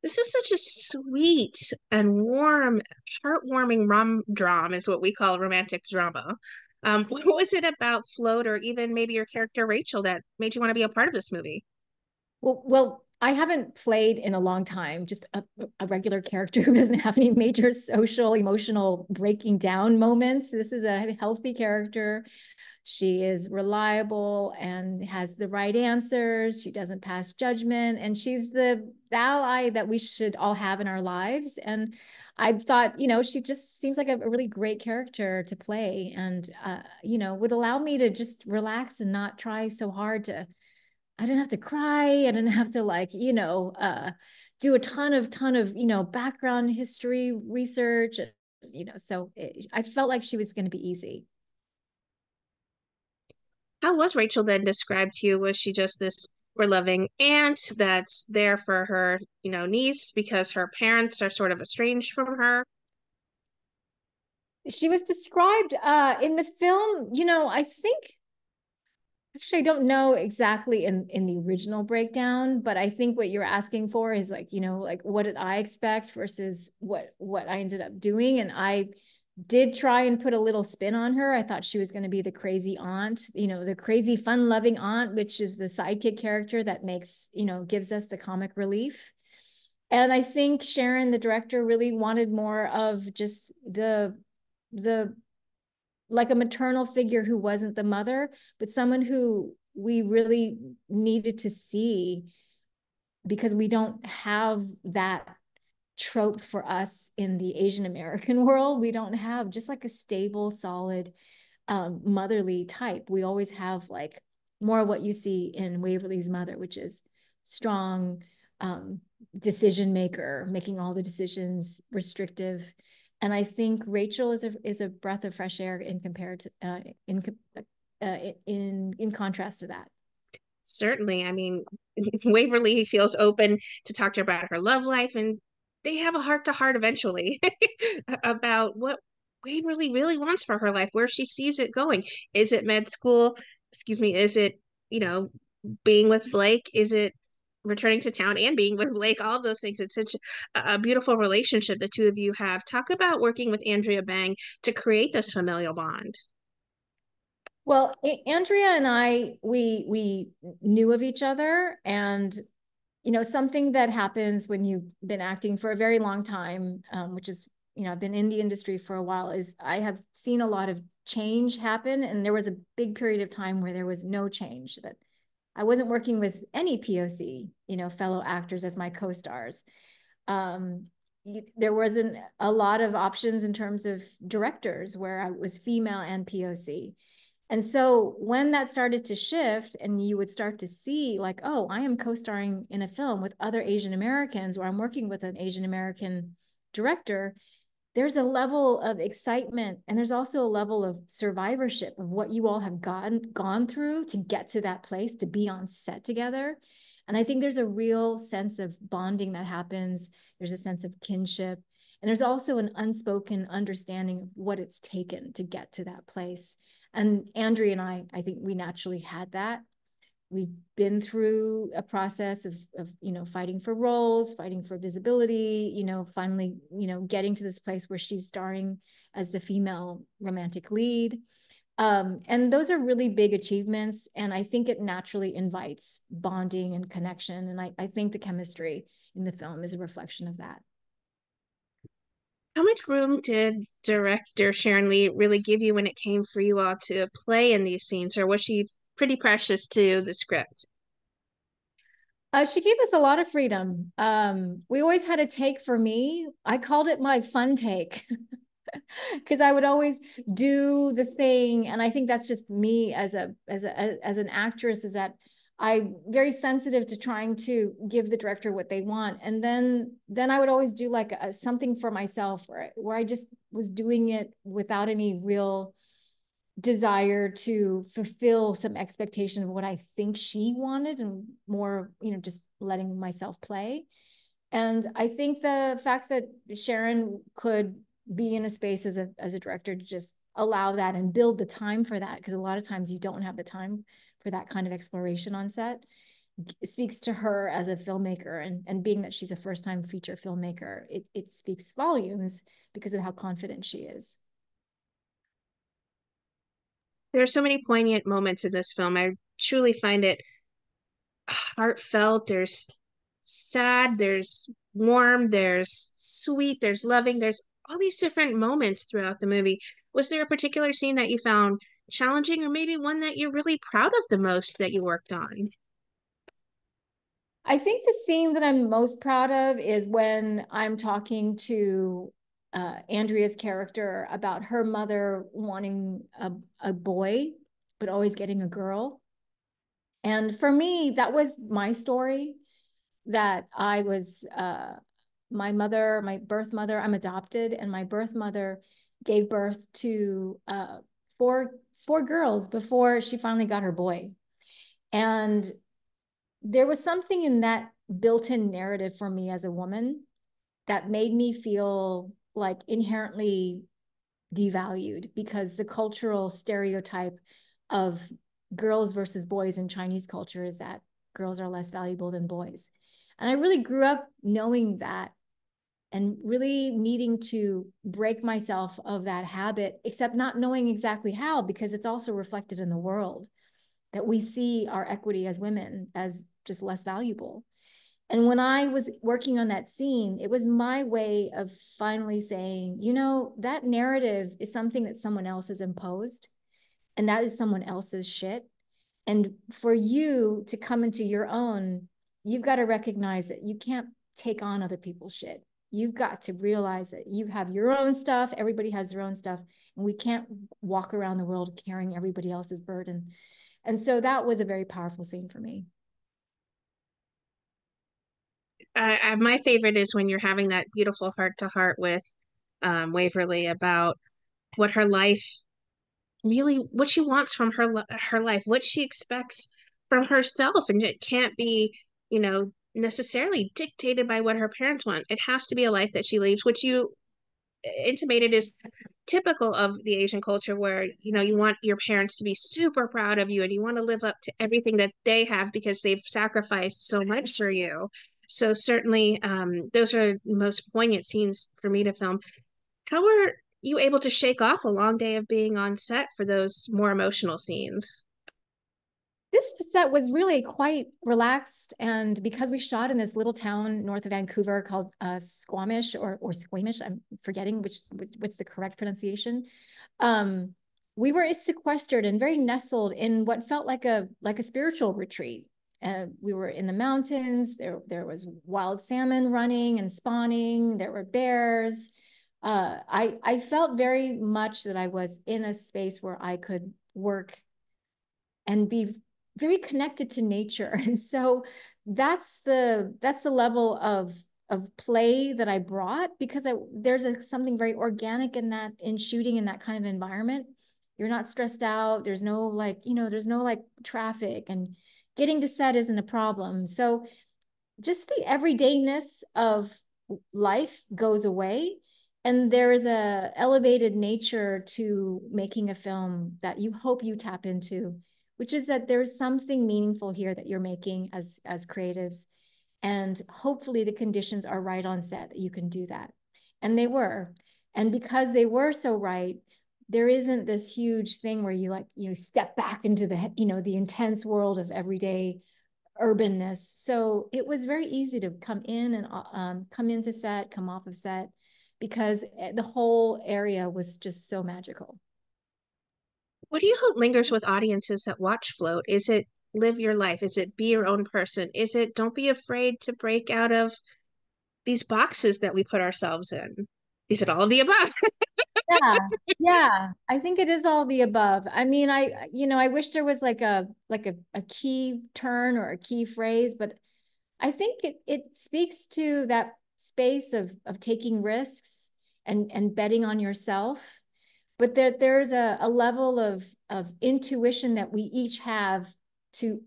This is such a sweet and warm, heartwarming rom-dram is what we call romantic drama. What was it about Float or even maybe your character Rachel that made you want to be a part of this movie? Well, I haven't played in a long time, just a regular character who doesn't have any major social, emotional breaking down moments. This is a healthy character. She is reliable and has the right answers. She doesn't pass judgment, and she's the ally that we should all have in our lives. And I thought, she just seems like a really great character to play, and would allow me to just relax and not try so hard to. I didn't have to cry. I didn't have to do a ton of background history research. I felt like she was going to be easy. How was Rachel then described to you? Was she just this loving aunt that's there for her, niece because her parents are sort of estranged from her? She was described in the film. I think actually I don't know exactly in the original breakdown, but I think what you're asking for is like what did I expect versus what I ended up doing. And I did try and put a little spin on her. I thought she was going to be the crazy aunt, the crazy fun-loving aunt, which is the sidekick character that gives us the comic relief. And I think Sharon, the director, really wanted more of just the like a maternal figure who wasn't the mother, but someone who we really needed to see because we don't have that trope for us in the Asian American world. We don't have just like a stable, solid, motherly type. We always have like more of what you see in Waverly's mother, which is strong, decision maker, making all the decisions, restrictive. And I think Rachel is a breath of fresh air in compared to in contrast to that. Certainly. I mean, Waverly feels open to talk to her about her love life, and they have a heart to heart eventually about what Waverly really wants for her life, where she sees it going. Is it med school? Excuse me. Is it, you know, being with Blake? Is it returning to town and being with Blake? All of those things. It's such a beautiful relationship the two of you have. Talk about working with Andrea Bang to create this familial bond. Well, Andrea and we knew of each other, and something that happens when you've been acting for a very long time, which is I've been in the industry for a while, is I have seen a lot of change happen, and there was a big period of time where there was no change. That I wasn't working with any POC, fellow actors as my co-stars. Um, there wasn't a lot of options in terms of directors where I was female and POC. And so when that started to shift and you would start to see like, oh, I am co-starring in a film with other Asian Americans, or I'm working with an Asian American director, there's a level of excitement, and there's also a level of survivorship of what you all have gone through to get to that place, to be on set together. And I think there's a real sense of bonding that happens. There's a sense of kinship. And there's also an unspoken understanding of what it's taken to get to that place. And Andrea and I think we naturally had that. We've been through a process of fighting for roles, fighting for visibility, finally getting to this place where she's starring as the female romantic lead. And those are really big achievements, and I think it naturally invites bonding and connection, and I think the chemistry in the film is a reflection of that. How much room did director Sharon Lee really give you when it came for you all to play in these scenes, or was she pretty precious to the script? She gave us a lot of freedom. We always had a take. For me, I called it my fun take because I would always do the thing, and I think that's just me as an actress. Is that I'm very sensitive to trying to give the director what they want, and then I would always do like something for myself where I just was doing it without any real desire to fulfill some expectation of what I think she wanted, and more, just letting myself play. And I think the fact that Sharon could be in a space as a director to just allow that and build the time for that, because a lot of times you don't have the time for that kind of exploration on set. speaks to her as a filmmaker, and being that she's a first-time feature filmmaker, it speaks volumes because of how confident she is. There are so many poignant moments in this film. I truly find it heartfelt. There's sad, there's warm, there's sweet, there's loving, there's all these different moments throughout the movie. Was there a particular scene that you found challenging, or maybe one that you're really proud of the most that you worked on? I think the scene that I'm most proud of is when I'm talking to Andrea's character about her mother wanting a boy, but always getting a girl. And for me, that was my story, that I was my mother, my birth mother, I'm adopted, and my birth mother gave birth to four girls before she finally got her boy. And there was something in that built-in narrative for me as a woman that made me feel like inherently devalued, because the cultural stereotype of girls versus boys in Chinese culture is that girls are less valuable than boys. And I really grew up knowing that and really needing to break myself of that habit, except not knowing exactly how, because it's also reflected in the world that we see our equity as women as just less valuable. And when I was working on that scene, it was my way of finally saying, you know, that narrative is something that someone else has imposed, and that is someone else's shit. And for you to come into your own, you've got to recognize that you can't take on other people's shit. You've got to realize that you have your own stuff. Everybody has their own stuff. And we can't walk around the world carrying everybody else's burden. And so that was a very powerful scene for me. My favorite is when you're having that beautiful heart to heart with Waverly about what her life really, what she wants from her life, what she expects from herself, and it can't be, necessarily dictated by what her parents want. It has to be a life that she leads, which you intimated is typical of the Asian culture, where you want your parents to be super proud of you and you want to live up to everything that they have because they've sacrificed so much for you. So certainly, those are the most poignant scenes for me to film. How were you able to shake off a long day of being on set for those more emotional scenes? This set was really quite relaxed, and because we shot in this little town north of Vancouver called Squamish, or Squamish, I'm forgetting what's the correct pronunciation. Um, we were sequestered and very nestled in what felt like a spiritual retreat. We were in the mountains. There was wild salmon running and spawning. There were bears. I felt very much that I was in a space where I could work and be very connected to nature. And so that's the level of play that I brought, because there's something very organic in that, in shooting in that kind of environment. You're not stressed out. There's no there's no like traffic, and getting to set isn't a problem. So just the everydayness of life goes away, and there is a elevated nature to making a film that you hope you tap into, which is that there's something meaningful here that you're making as creatives, and hopefully the conditions are right on set that you can do that. And they were. And because they were so right, there isn't this huge thing where you step back into the intense world of everyday urbanness. So it was very easy to come in and come into set, come off of set, because the whole area was just so magical. What do you hope lingers with audiences that watch Float? Is it live your life? Is it be your own person? Is it don't be afraid to break out of these boxes that we put ourselves in? Is it all of the above? Yeah, yeah. I think it is all the above. I mean, I wish there was like a key turn or a key phrase, but I think it speaks to that space of taking risks and betting on yourself. But there's a level of intuition that we each have to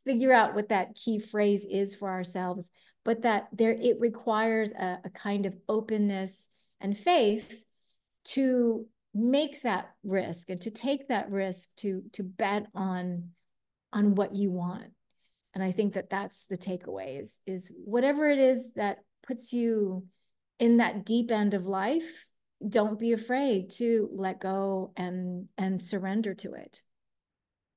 figure out what that key phrase is for ourselves, but that it requires a kind of openness and faith to make that risk and to take that risk to bet on what you want. And I think that that's the takeaway is whatever it is that puts you in that deep end of life, don't be afraid to let go and surrender to it.